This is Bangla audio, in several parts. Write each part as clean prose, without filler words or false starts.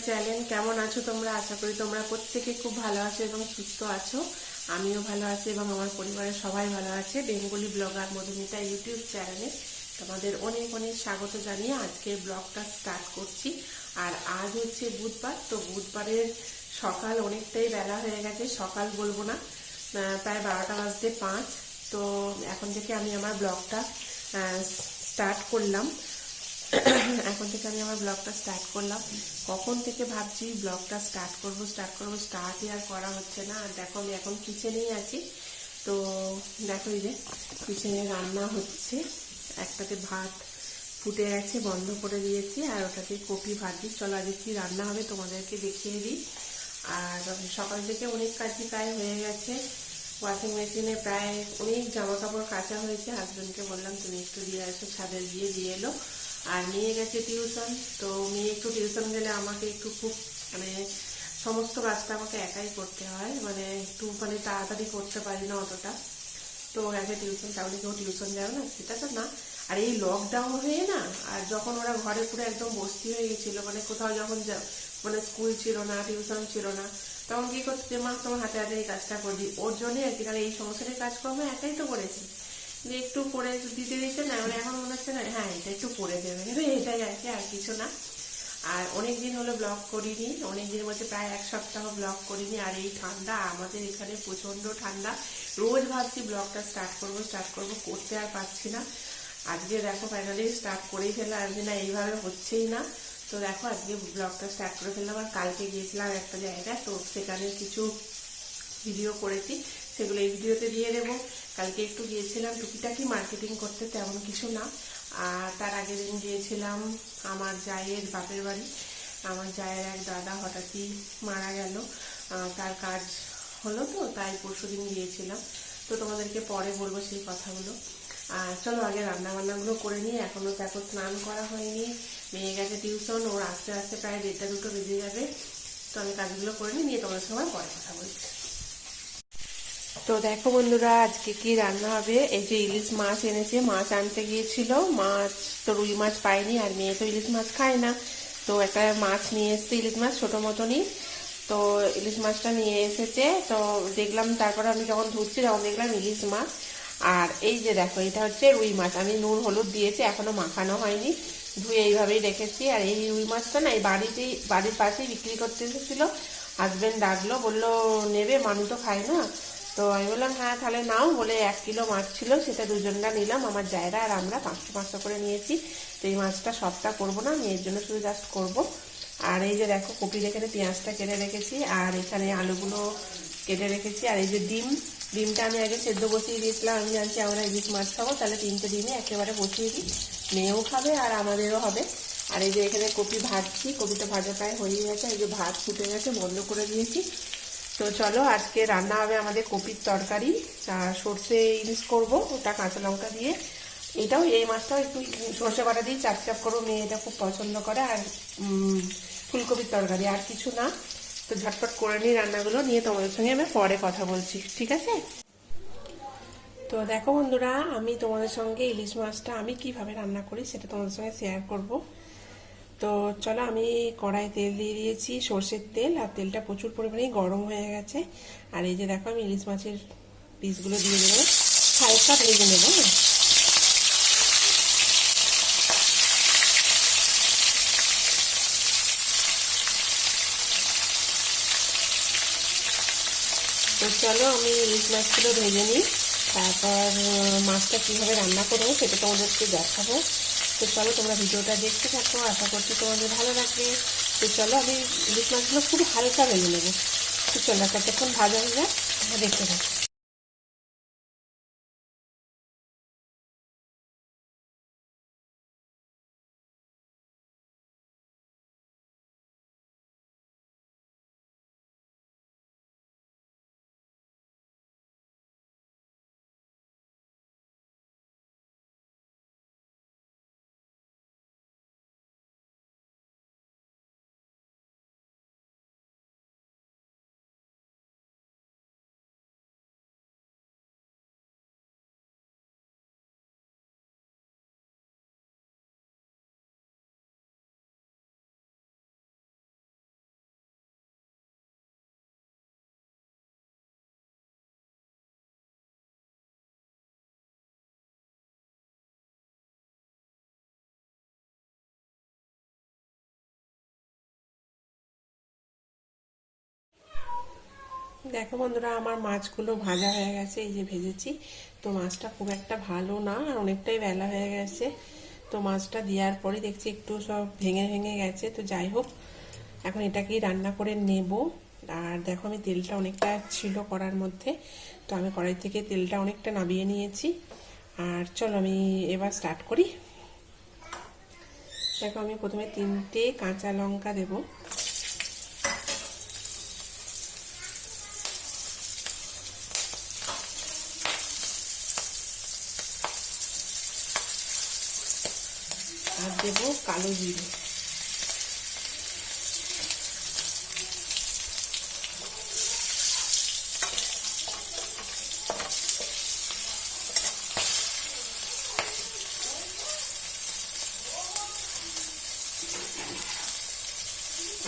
চ্যানেল। কেমন আছো তোমরা? আশা করি তোমরা প্রত্যেকে খুব ভালো আছো এবং সুস্থ আছো। আমিও ভালো আছি এবং আমার পরিবারের সবাই ভালো আছে। বেঙ্গলি ব্লগার মধুমিতা ইউটিউব চ্যানেলে তোমাদের অনেক অনেক স্বাগত জানিয়ে আজকে ব্লগটা স্টার্ট করছি। আর আজ হচ্ছে বুধবার, তো বুধবারের সকাল অনেকটাই বেলা হয়ে গেছে। সকাল বলবো না, প্রায় 12টা বাজতে 5। তো এখন থেকে আমি আমার ব্লগটা স্টার্ট করলাম। এখন থেকে আমি আমার ব্লগটা স্টার্ট করলাম। কখন থেকে ভাবছি ব্লগটা স্টার্টই আর করা হচ্ছে না। আর দেখো আমি এখন কিচেনেই আছি। তো দেখো এই যে কিচেনে রান্না হচ্ছে। একটাতে ভাত ফুটে গেছে, বন্ধ করে দিয়েছি, আর ওটাতে কপি ভাজি। চলো আজকে কি রান্না হবে তোমাদেরকে দেখিয়ে দিই। আর সকাল থেকে অনেক কাজই প্রায় হয়ে গেছে। ওয়াশিং মেশিনে প্রায় অনেক জামা কাপড় কাচা হয়েছে। হাজব্যান্ডকে বললাম তুমি একটু দিয়ে আসো, ছাদে দিয়ে এলো। আর নিয়ে গেছে টিউশন। তো মেয়ে একটু টিউশন গেলে আমাকে একটু খুব সমস্ত কাজটা আমাকে একাই করতে হয়, একটু তাড়াতাড়ি করতে পারি না অতটা। তো গেছে টিউশন, তাহলে কেউ টিউশন যাবে না সেটা তো না। আর এই লকডাউন হয়ে না, আর যখন ওরা ঘরে পুরো একদম বস্তি হয়ে গেছিল, কোথাও যখন স্কুল ছিল না, টিউশন ছিল না, তখন কি করতে, মা তোমার হাতে হাতে এই কাজটা করে দিই, ওর জন্যই আর কি। কারণ এই সংসারের কাজকর্ম একাই তো করেছি, যে একটু করে দিতে দিতে না, এখন মনে হচ্ছে না হ্যাঁ এটা একটু করে দেবে, এটাই আর কি, আর কিছু না। আর অনেকদিন হলো ব্লগ করিনি, অনেকদিন বলতে প্রায় 1 সপ্তাহ ব্লগ করিনি। আর এই ঠান্ডা, আমাদের এখানে প্রচন্ড ঠান্ডা। রোজ ভাবছি ব্লগটা স্টার্ট করবো, করতে আর পারছি না। আজকে দেখো ফাইনালি স্টার্ট করেই ফেললাম। আজকে না এইভাবে হচ্ছেই না। তো দেখো আজকে ব্লগটা স্টার্ট করে ফেললাম। আর কালকে গিয়েছিলাম একটা জায়গায়, তো সেখানে কিছু ভিডিও করেছি, সেগুলো এই ভিডিওতে দিয়ে দেবো। কালকে একটু গিয়েছিলাম টুকিটাকি মার্কেটিং করতে, তেমন কিছু না। আর তার আগের দিন গিয়েছিলাম আমার জায়ের বাপের বাড়ি। আমার জায়ের এক দাদা হঠাৎই মারা গেল, তার কাজ হলো, তো তাই পরশুদিন গিয়েছিলাম। তো তোমাদেরকে পরে বলবো সেই কথাগুলো। আর চলো আগে রান্না বান্নাগুলো করে নিই। এখনো দেখো স্নান করা হয়নি, মেয়ে গেছে টিউশন, ওর আস্তে আস্তে প্রায় 1:30-2টো বেজে যাবে। তো আমি কাজগুলো করে নিয়ে তোমাদের সঙ্গে পরে কথা বলছি। তো দেখো বন্ধুরা, আজকে কি রান্না হবে। এই যে ইলিশ মাছ এনেছে, মাছ আনতে গিয়েছিল, মাছ তো রুই মাছ পাইনি, আর মেয়ে তো ইলিশ মাছ খায় না। তো একটা মাছ নিয়ে এসছে, ইলিশ মাছ ছোট মতনই। তো ইলিশ মাছটা নিয়ে এসেছে, তো দেখলাম, তারপরে আমি যখন ধুচ্ছি তখন দেখলাম ইলিশ মাছ। আর এই যে দেখো এটা হচ্ছে রুই মাছ, আমি নুন হলুদ দিয়েছি, এখনো মাখানো হয়নি, ধুয়ে এইভাবেই রেখেছি। আর এই রুই মাছটা না এই বাড়ির পাশেই বিক্রি করতে এসেছিলো। হাজবেন্ড ডাকলো, বললো নেবে, মানু তো খায় না। তো আমি বললাম হ্যাঁ তাহলে নাও, বলে 1 কিলো মাছ ছিল, সেটা দুজনরা নিলাম, আমার জায়রা আর আমরা 500 করে নিয়েছি। তো এই মাছটা সবটা করবো না, মেয়ের জন্য শুধু জাস্ট করবো। আর এই যে দেখো কপির এখানে পেঁয়াজটা কেটে রেখেছি, আর এখানে আলুগুলো কেটে রেখেছি। আর এই যে ডিমটা আমি আগে সেদ্ধ বসিয়ে দিয়েছিলাম। আমি জানছি আমরা ইলিশ মাছ খাবো, তাহলে 3টে ডিমে একেবারে বসিয়ে দিই, মেয়েও খাবে আর আমাদেরও হবে। আর এই যে এখানে কপি ভাজছি, কপিটা ভাজা প্রায় হয়ে গেছে। এই যে ভাত ফুটে গেছে, বন্ধ করে দিয়েছি। তো চলো আজকে রান্না হবে আমাদের কপির তরকারি, সর্ষে ইলিশ করবো, ওটা কাঁচা লঙ্কা দিয়ে। এই মাছটাও একটু সর্ষে বাটা দিয়ে চাপ চাপ করবো, মেয়ে এটা খুব পছন্দ করে। আর ফুলকপির তরকারি, আর কিছু না। তো ঝটপট করে নিই রান্নাগুলো, নিয়ে তোমাদের সঙ্গে আমি পরে কথা বলছি, ঠিক আছে? তো দেখো বন্ধুরা, আমি তোমাদের সঙ্গে ইলিশ মাছটা আমি কিভাবে রান্না করি সেটা তোমাদের সঙ্গে শেয়ার করব। তো চলো, আমি কড়াই তেল দিয়ে দিয়েছি, সর্ষের তেল, আর তেলটা প্রচুর পরিমাণেই গরম হয়ে গেছে। আর এই যে দেখো আমি ইলিশ মাছের পিসগুলো দিয়ে দেবো, হালকা ভেজে নেবো। তো চলো আমি ইলিশ মাছগুলো ভেজে নিই, তারপর মাছটা কীভাবে রান্না করবো সেটা তোমাদেরকে দেখাবো। তো চলো তোমরা ভিডিওটা দেখতে থাকো, আশা করছি তোমাদের ভালো লাগবে। তো চলো আমি ইলিশ মাছগুলো খুব হালকা ভেজে নেবো। তো চলো কতক্ষণ ভাজা হয়ে যায় দেখতে থাকো। দেখো বন্ধুরা, আমার মাছগুলো ভাজা হয়ে গেছে, এই যে ভেজেছি। তো মাছটা খুব একটা ভালো না, আর অনেকটাই বেলা হয়ে গেছে। তো মাছটা দেওয়ার পরে দেখছি একটু সব ভেঙে ভেঙে গেছে। তো যাই হোক, এখন এটাকেই রান্না করে নেব। আর দেখো, আমি তেলটা অনেকটা ছিল কড়ার মধ্যে, তো আমি কড়াই থেকে তেলটা অনেকটা নামিয়ে নিয়েছি। আর চলো আমি এবার স্টার্ট করি। দেখো, আমি প্রথমে 3টে কাঁচা লঙ্কা দেবো। আর দেবো কালো জিরে।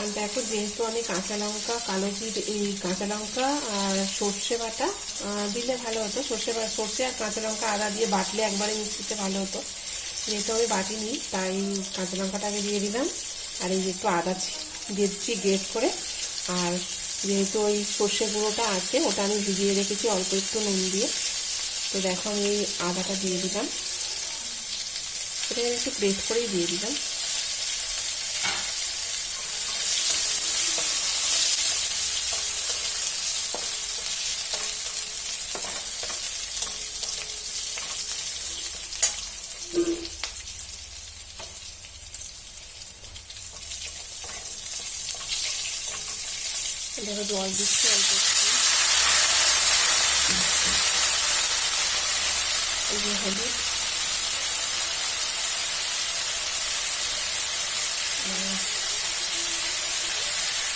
আর দেখো, যেহেতু আমি কাঁচা লঙ্কা, কালো জিরে, এই কাঁচা লঙ্কা আর সর্ষে বাটা দিলে ভালো হতো। সর্ষে আর কাঁচা লঙ্কা আদা দিয়ে বাটলে একবারে মিক্সিতে ভালো হতো। যেহেতু আমি বাটিনি, তাই কাঁচা লঙ্কাটাকে দিয়ে দিলাম। আর এই যে একটু আদা দিয়ে দিচ্ছি গ্রেট করে। আর যেহেতু ওই সর্ষে গুঁড়োটা আছে, ওটা আমি ভিজিয়ে রেখেছি অল্প একটু নুন দিয়ে। তো দেখো, আমি এই আদাটা দিয়ে দিলাম। এটা একটু গ্রেট করেই দিয়ে দিলাম। দেখো, জল দিচ্ছি অল্প একটু। এই যে হলুদ,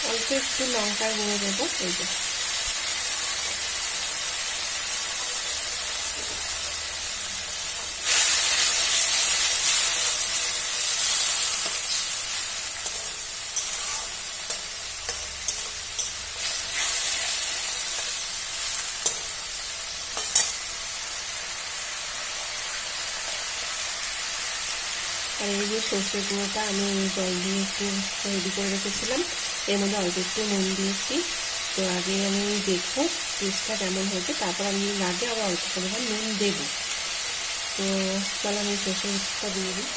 অল্প একটু লঙ্কার গুঁড়ো দেবো। এই যে আর এই যে সর্ষে গুঁড়োটা আমি জল দিয়ে একটু রেডি করে রেখেছিলাম, এর মধ্যে অল্প একটু নুন দিয়েছি। তো আগে আমি দেখবো টেস্টটা কেমন হয়েছে, তারপর আমি লাগে আবার অল্প পরিমাণ নুন দেবো। তো চলো আমি সর্ষে গুঁড়োটা দিয়ে দিই।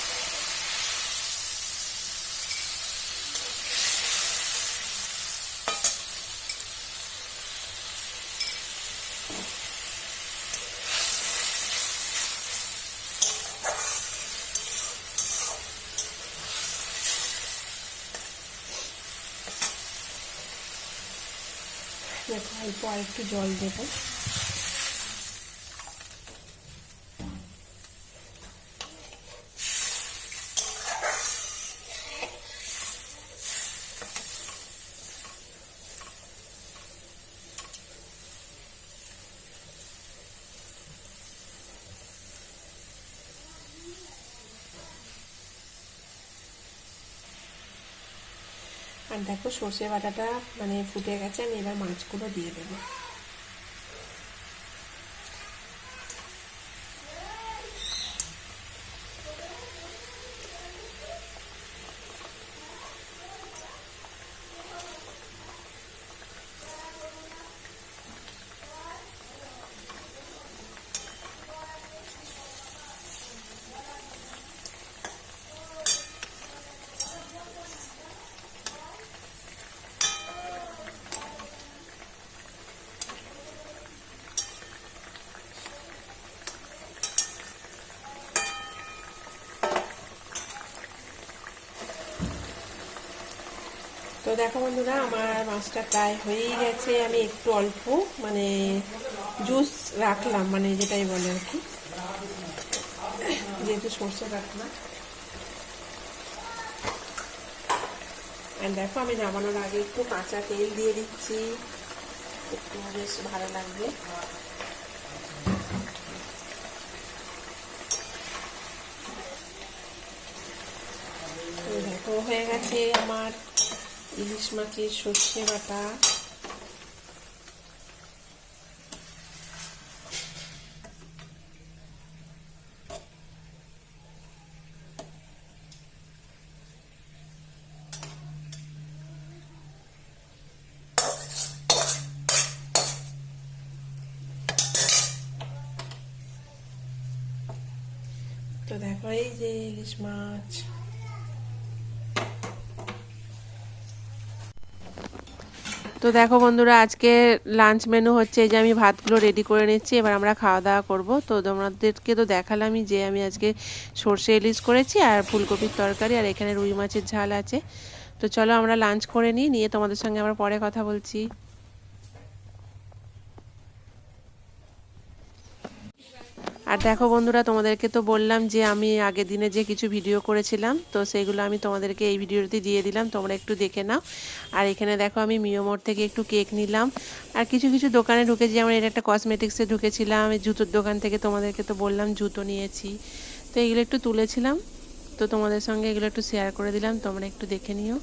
দেখো, অল্প আর একটু জল দেবো। আর দেখো, সর্ষে বাটাটা মানে ফুটে গেছে, আমি এবার মাছগুলো দিয়ে দেবো। তো দেখো বন্ধুরা, আমার মাছটা প্রায় হয়েই গেছে। আমি একটু অল্প মানে জুস রাখলাম, মানে যেটাই বলে আর কি, যেহেতু সর্ষে রাখলাম। আর দেখো, আমি নামানোর আগে একটু কাঁচা তেল দিয়ে দিচ্ছি, একটু বেশ ভালো লাগবে। দেখো, হয়ে গেছে আমার ইলিশ মাছের সর্ষে বাটা। তো দেখো এই যে ইলিশ মাছ। তো দেখো বন্ধুরা, আজকে লাঞ্চ মেনু হচ্ছে এই যে আমি ভাতগুলো রেডি করে নিচ্ছি, এবার আমরা খাওয়া দাওয়া করব। তো তোমাদেরকে তো দেখালামই যে আমি আজকে সর্ষে ইলিশ করেছি আর ফুলকপির তরকারি, আর এখানে রুই মাছের ঝাল আছে। তো চলো আমরা লাঞ্চ করে নিয়ে তোমাদের সঙ্গে আবার পরে কথা বলছি। আর দেখো বন্ধুরা, তোমাদেরকে তো বললাম যে আমি আগের দিনে যে কিছু ভিডিও করেছিলাম, তো সেগুলো আমি তোমাদেরকে এই ভিডিওতে দিয়ে দিলাম, তোমরা একটু দেখে নাও। আর এখানে দেখো আমি মিও মোড় থেকে একটু কেক নিলাম, আর কিছু কিছু দোকানে ঢুকেছি, যেমন এটা একটা কসমেটিক্সে ঢুকেছিলাম, এই জুতোর দোকান থেকে তোমাদেরকে তো বললাম জুতো নিয়েছি। তো এগুলো একটু তুলেছিলাম, তো তোমাদের সঙ্গে এগুলো একটু শেয়ার করে দিলাম, তোমরা একটু দেখে নিও।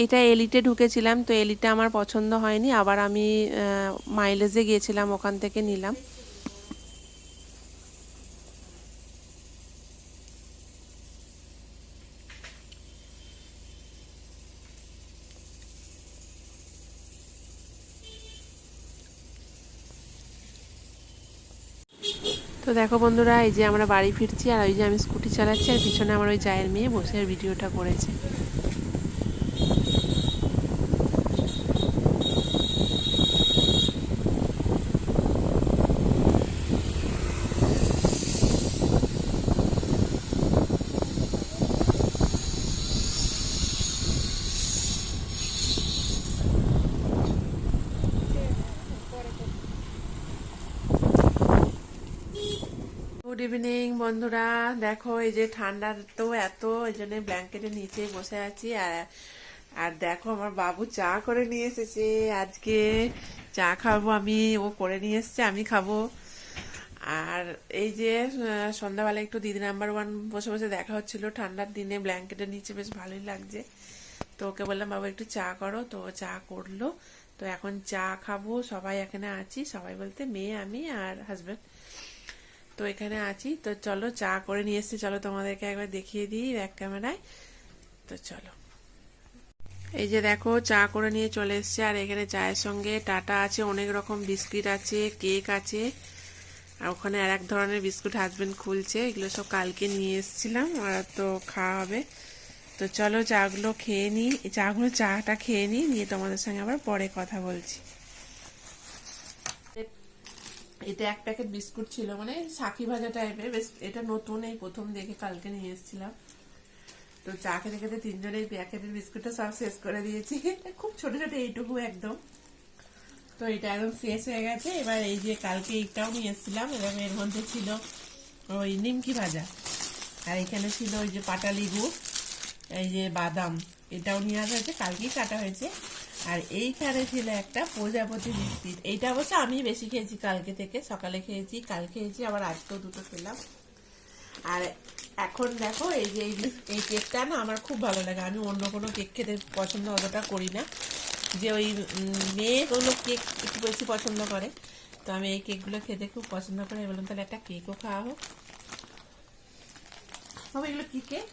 এটা এলিটে ঢুকেছিলাম, তো এলিটে আমার পছন্দ হয়নি, আবার আমি মাইলেজে গিয়েছিলাম, ওখান থেকে নিলাম। তো দেখো বন্ধুরা, এই যে আমরা বাড়ি ফিরছি, আর ওই যে আমি স্কুটি চালাচ্ছি, আর পিছনে আমার ওই জায়ের মেয়ে বসে আর ভিডিওটা করেছে। গুড ইভিনিং বন্ধুরা, দেখো এই যে ঠান্ডার তো এত, এই জন্য ব্ল্যাঙ্কেটের নিচে বসে আছি। আর আর দেখো আমার বাবু চা করে নিয়ে এসেছে, আজকে চা খাবো আমি, ও করে নিয়ে এসছে, আমি খাবো। আর এই যে সন্ধ্যাবেলা একটু দিদি নাম্বার 1 বসে বসে দেখা হচ্ছিল, ঠান্ডার দিনে ব্ল্যাঙ্কেটের নিচে বেশ ভালোই লাগছে। তো ওকে বললাম বাবু একটু চা করো, তো চা করলো। তো এখন চা খাবো, সবাই এখানে আছি, সবাই বলতে মেয়ে, আমি আর হাজবেন্ড। তো এখানে আছি, তো চলো চা করে নিয়ে এসছি, চলো তোমাদেরকে একবার দেখিয়ে দিই ব্যাক ক্যামেরায়। তো চলো, এই যে দেখো চা করে নিয়ে চলে এসছে, আর এখানে চায়ের সঙ্গে টাটা আছে, অনেক রকম বিস্কিট আছে, কেক আছে, আর ওখানে আর এক ধরনের বিস্কুট হাজবেন্ড খুলছে, এগুলো সব কালকে নিয়ে এসেছিলাম, আর তো খাওয়া হবে। তো চলো চাগুলো খেয়ে নিই, চাটা খেয়ে নিয়ে তোমাদের সঙ্গে আবার পরে কথা বলছি। এতে এক প্যাকেট বিস্কুট ছিল, মানে সাকি ভাজা টাইপের, বেশ এটা নতুন, এই প্রথম দেখে কালকে নিয়ে এসেছিলাম। তো চা খেতে খেতে তিনজনে এই প্যাকেটের বিস্কুটটা সব শেষ করে দিয়েছি, খুব ছোট ছোট এইটুকু একদম। তো এটা একদম শেষ হয়ে গেছে। এবার এই যে কালকে এইটাও নিয়ে এসেছিলাম, এবং এর মধ্যে ছিল ওই নিমকি ভাজা, আর এখানে ছিল ওই যে পাটালি গুড়, এই যে বাদাম, এটাও নিয়ে আসা হয়েছে, কালকেই কাটা হয়েছে। আর এইখানে ছিল একটা প্রজাপতি বিস্কিট, এইটা অবশ্য আমি বেশি খেয়েছি কালকে থেকে, সকালে খেয়েছি, কাল খেয়েছি, আবার আজকেও দুটো খেলাম। আর এখন দেখো এই যে এই কেকটা না আমার খুব ভালো লাগে, আমি অন্য কোনো কেক খেতে পছন্দ অতটা করি না, যে ওই মেয়েগুলো কেক একটু বেশি পছন্দ করে, তো আমি এই কেকগুলো খেতে খুব পছন্দ করি। বললাম তাহলে একটা কেকও খাওয়া হোক। বাবা এগুলো কি কেক?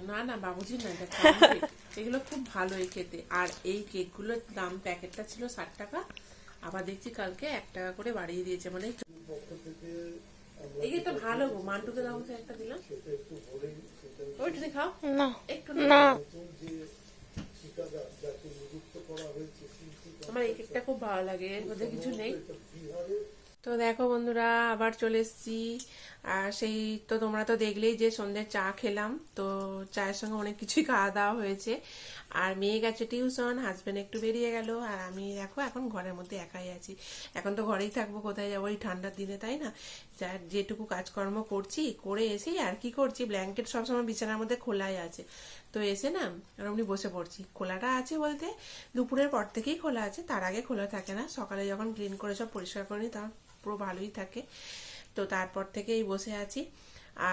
না না, বাবুজি না, এটা এগুলো খুব ভালো এই খেতে। আর এই কেকগুলোর দাম প্যাকেটটা ছিল 60 টাকা, আবার দেখছি কালকে 1 টাকা করে বাড়িয়ে দিয়েছে, মানে এই তো ভালো গো, মান্টুকে দাম একটা দিলাম, ওইটা খাও না, একটু না, আমার এই কেকটা খুব ভালো লাগে, এর মধ্যে কিছু নেই। তো দেখো বন্ধুরা, আবার চলে এসেছি। আর সেই তো তোমরা তো দেখলেই যে সন্ধ্যে চা খেলাম, তো চায়ের সঙ্গে অনেক কিছুই খাওয়া দাওয়া হয়েছে। আর মেয়ে গেছে টিউশন, হাজবেন্ড একটু বেরিয়ে গেল, আর আমি দেখো এখন ঘরের মধ্যে একাই আছি। এখন তো ঘরেই থাকবো, কোথায় যাবো এই ঠান্ডার দিনে, তাই না? যেটুকু কাজকর্ম করছি করে এসেই আর কি করছি, ব্ল্যাঙ্কেট সবসময় বিছানার মধ্যে খোলাই আছে, তো এসে না আর এমনি বসে পড়ছি। খোলাটা আছে বলতে দুপুরের পর থেকেই খোলা আছে, তার আগে খোলা থাকে না, সকালে যখন ক্লিন করে সব পরিষ্কার করে নিই তখন পুরো ভালোই থাকে। তো তারপর থেকেই বসে আছি।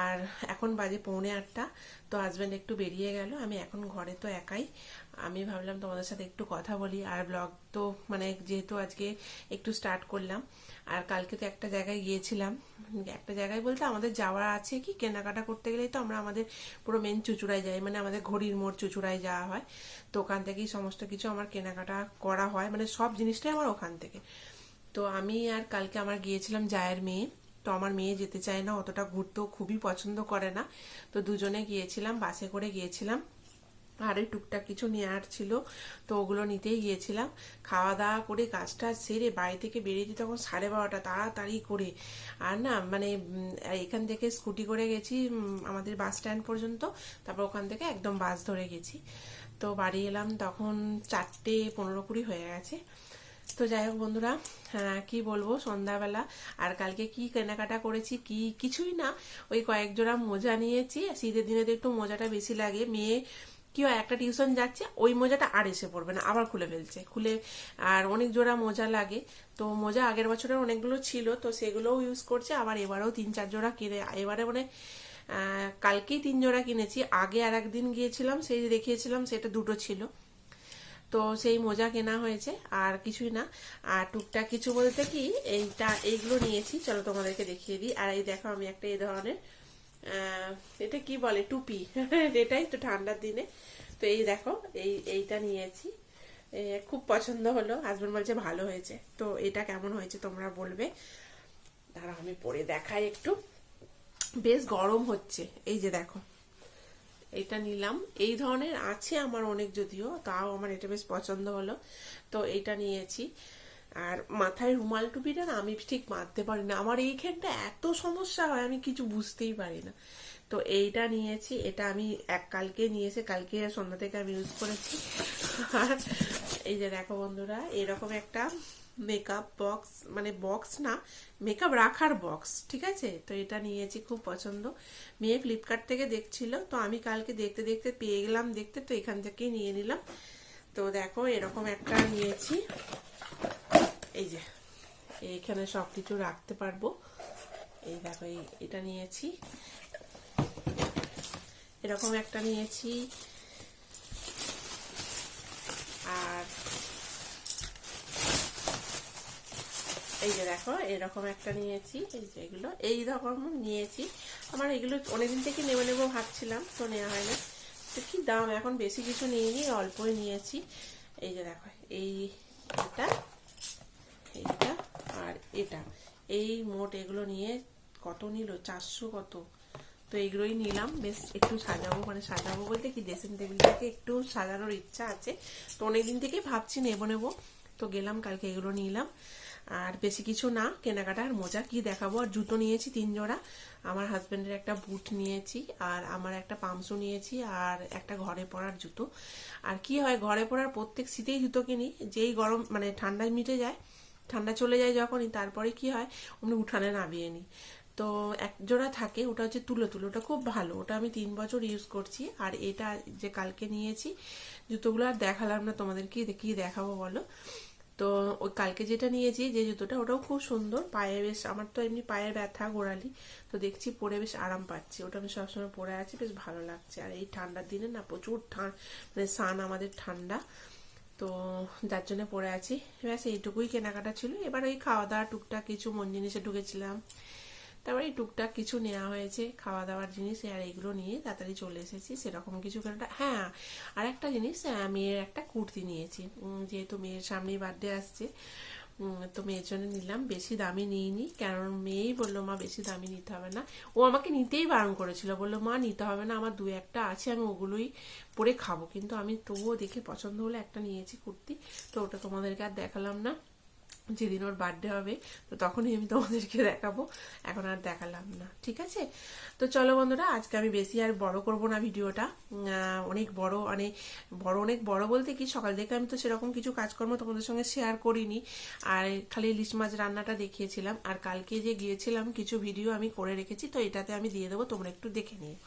আর এখন বাজে 7:45, তো হাজব্যান্ড একটু বেরিয়ে গেল, আমি এখন ঘরে তো একাই। আমি ভাবলাম তোমাদের সাথে একটু কথা বলি, আর ব্লগ তো মানে যেহেতু আজকে একটু স্টার্ট করলাম, আর কালকে তো একটা জায়গায় গিয়েছিলাম, একটা জায়গায় বলতে আমাদের যাওয়া আছে কি কেনাকাটা করতে গেলেই তো আমরা আমাদের পুরো মেন চুচুড়ায় যাই, মানে আমাদের ঘড়ির মোড় চুচুড়ায় যাওয়া হয়, তো ওখান থেকেই সমস্ত কিছু আমার কেনাকাটা করা হয়, মানে সব জিনিসটাই আমার ওখান থেকে। তো আমি আর কালকে আমার গিয়েছিলাম জায়ের মেয়ে, তো আমার মেয়ে যেতে চায় না অতটা, ঘুরতেও খুবই পছন্দ করে না, তো দুজনে গিয়েছিলাম, বাসে করে গিয়েছিলাম। আর ওই টুকটাক কিছু নেওয়ার ছিল, তো ওগুলো নিতেই গিয়েছিলাম। খাওয়া দাওয়া করে কাজটা সেরে বাড়ি থেকে বেরিয়েছি তখন 12:30, তাড়াতাড়ি করে। আর না মানে এখান থেকে স্কুটি করে গেছি আমাদের বাস স্ট্যান্ড পর্যন্ত, তারপর ওখান থেকে একদম বাস ধরে গেছি। তো বাড়ি এলাম তখন 4:15-20 হয়ে গেছে। তো যাই হোক বন্ধুরা, হ্যাঁ কি বলবো, সন্ধ্যাবেলা আর কালকে কি কেনাকাটা করেছি, কিছুই না, ওই কয়েক জোড়া মোজা নিয়েছি। শীতের দিনে তো একটু মোজাটা বেশি লাগে। মেয়ে কি হয়, একটা টিউশন যাচ্ছে, ওই মোজাটা আর এসে পড়বে না, আবার খুলে ফেলছে, আর অনেক জোড়া মোজা লাগে। তো মোজা আগের বছরের অনেকগুলো ছিল, তো সেগুলোও ইউজ করছে, আবার এবারেও 3-4 জোড়া কিনে, এবারে মানে কালকেই 3 জোড়া কিনেছি। আগে আর একদিন গিয়েছিলাম, সেই দেখিয়েছিলাম, সেটা 2টো ছিল। তো সেই মোজা কেনা হয়েছে, আর কিছুই না। আর টুকটাক কিছু বলতে কি, এইগুলো নিয়েছি, চলো তোমাদেরকে দেখিয়ে দিই। আর এই দেখো, আমি একটা এই ধরনের এটা কি বলে, টুপি এটাই তো ঠান্ডার দিনে। তো এই দেখো, এইটা নিয়েছি, খুব পছন্দ হলো, হাজবেন্ড বলছে ভালো হয়েছে। তো এটা কেমন হয়েছে তোমরা বলবে, দাঁড়াও আমি পরে দেখাই একটু। বেশ গরম হচ্ছে, এই যে দেখো, এটা নিলাম। এই ধরনের আছে আমার অনেক, যদিও তাও আমার এটা বেশ পছন্দ হলো, তো এইটা নিয়েছি। আর মাথায় রুমাল টুপিটা না আমি ঠিক মারতে পারি না, আমার এইখানটা এত সমস্যা হয়, আমি কিছু বুঝতেই পারি না। তো এইটা নিয়েছি, এটা আমি কালকে নিয়েছি, কালকে সন্ধ্যা থেকে আমি ইউজ করেছি। আর এই যে দেখো বন্ধুরা, এরকম একটা মেকআপ বক্স, মানে বক্স না, মেকআপ রাখার বক্স, ঠিক আছে। তো এটা নিয়েছি, খুব পছন্দ। মেয়ে ফ্লিপকার্ট থেকে দেখছিল, তো আমি কালকে দেখতে দেখতে পেয়ে গেলাম দেখতে, তো এখান থেকেই নিয়ে নিলাম। তো দেখো এরকম একটা নিয়েছি, এই যে এইখানে সবকিছু রাখতে পারবো। এই দেখো, এটা নিয়েছি, এরকম একটা নিয়েছি। আর এই যে দেখো, এরকম একটা নিয়েছি, এই যে এগুলো এই রকম নিয়েছি। আমার এগুলো অনেকদিন থেকে নেবো ভাবছিলাম, তো নেওয়া হয় না। তো কি দাম, এখন বেশি কিছু নিইনি, অল্পই নিয়েছি। এই যে দেখো, এটা এইটা আর এটা, এই মোট এগুলো নিয়ে কত নিল, 400 কত। তো এইগুলোই নিলাম, বেশ একটু সাজাবো, মানে সাজাবো বলতে কি, ড্রেসিং টেবিলটাকে একটু সাজানোর ইচ্ছা আছে, তো অনেকদিন থেকেই ভাবছি নেবো। তো গেলাম কালকে, এগুলো নিলাম। আর বেশি কিছু না কেনাকাটা। আর মোজা কি দেখাবো, আর জুতো নিয়েছি 3 জোড়া। আমার হাজবেন্ডের একটা বুট নিয়েছি, আর আমার একটা পামসু নিয়েছি, আর একটা ঘরে পরার জুতো। আর কি হয়, ঘরে পরার প্রত্যেক শীতেই জুতো কিনি, যেই গরম মানে ঠান্ডায় মিটে যায়, ঠান্ডা চলে যায় যখনই, তারপরে কি হয়, অমনি উঠানে নামিয়ে নিই। তো এক জোড়া থাকে, ওটা হচ্ছে তুলো, ওটা খুব ভালো, ওটা আমি 3 বছর ইউজ করছি। আর এটা যে কালকে নিয়েছি জুতোগুলো, আর দেখালাম না তোমাদের, কি দেখাবো বলো। তো ওই কালকে যেটা নিয়েছি, যে জুতোটা, ওটাও খুব সুন্দর, পায়ে বেশ, আমার তো এমনি পায়ের ব্যথা গোড়ালি, তো দেখছি পরে বেশ আরাম পাচ্ছি, ওটা আমি সবসময় পরে আছি, বেশ ভালো লাগছে। আর এই ঠান্ডার দিনে না প্রচুর মানে সান আমাদের ঠান্ডা, তো যার জন্য পরে আছি। ব্যাস এইটুকুই কেনাকাটা ছিল। এবার ওই খাওয়া দাওয়া টুকটাক কিছু মন জিনিসে ঢুকেছিলাম, তারপরে এই টুকটাক কিছু নেওয়া হয়েছে খাওয়া দাওয়ার জিনিস, আর এইগুলো নিয়ে তাড়াতাড়ি চলে এসেছি, সেরকম কিছু কেনাটা। হ্যাঁ, আর একটা জিনিস, মেয়ের একটা কুর্তি নিয়েছি, যেহেতু মেয়ের সামনেই বার্থডে আসছে, তো মেয়ের জন্য নিলাম। বেশি দামি নিইনি, কারণ মেয়েই বললো মা বেশি দামি নিতে হবে না, ও আমাকে নিতেই বারণ করেছিল, বললো মা নিতে হবে না, আমার 2-1টা আছে, আমি ওগুলোই পরে খাবো। কিন্তু আমি তবুও দেখে পছন্দ হলে একটা নিয়েছি কুর্তি, তো ওটা তোমাদেরকে আর দেখালাম না, যেদিন ওর বার্থডে হবে তো তখনই আমি তোমাদেরকে দেখাবো, এখন আর দেখালাম না, ঠিক আছে। তো চলো বন্ধুরা, আজকে আমি বেশি আর বড় করব না ভিডিওটা, অনেক বড়, অনেক বড় বলতে কি, সকাল থেকে আমি তো সেরকম কিছু কাজকর্ম তোমাদের সঙ্গে শেয়ার করিনি, আর খালি ইলিশ মাছ রান্নাটা দেখিয়েছিলাম। আর কালকে যে গিয়েছিলাম কিছু ভিডিও আমি করে রেখেছি, তো এটাতে আমি দিয়ে দেবো, তোমরা একটু দেখে নিও,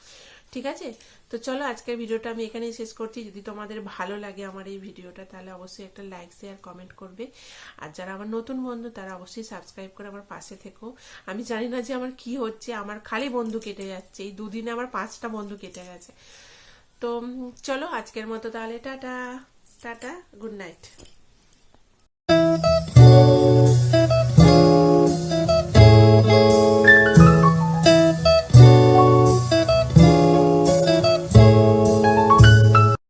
ঠিক আছে। তো চলো, আজকের ভিডিওটা আমি এখানেই শেষ করছি। যদি তোমাদের ভালো লাগে আমার এই ভিডিওটা, তাহলে অবশ্যই একটা লাইক শেয়ার কমেন্ট করবে। আর যারা আমার নতুন বন্ধু, তারা অবশ্যই সাবস্ক্রাইব করে আমার পাশে থেকো। আমি জানি না যে আমার কি হচ্ছে, আমার খালি বন্ধু কেটে যাচ্ছে, এই 2 দিনে আমার 5টা বন্ধু কেটে গেছে। তো চলো আজকের মতো তাহলে টাটা, গুড নাইট।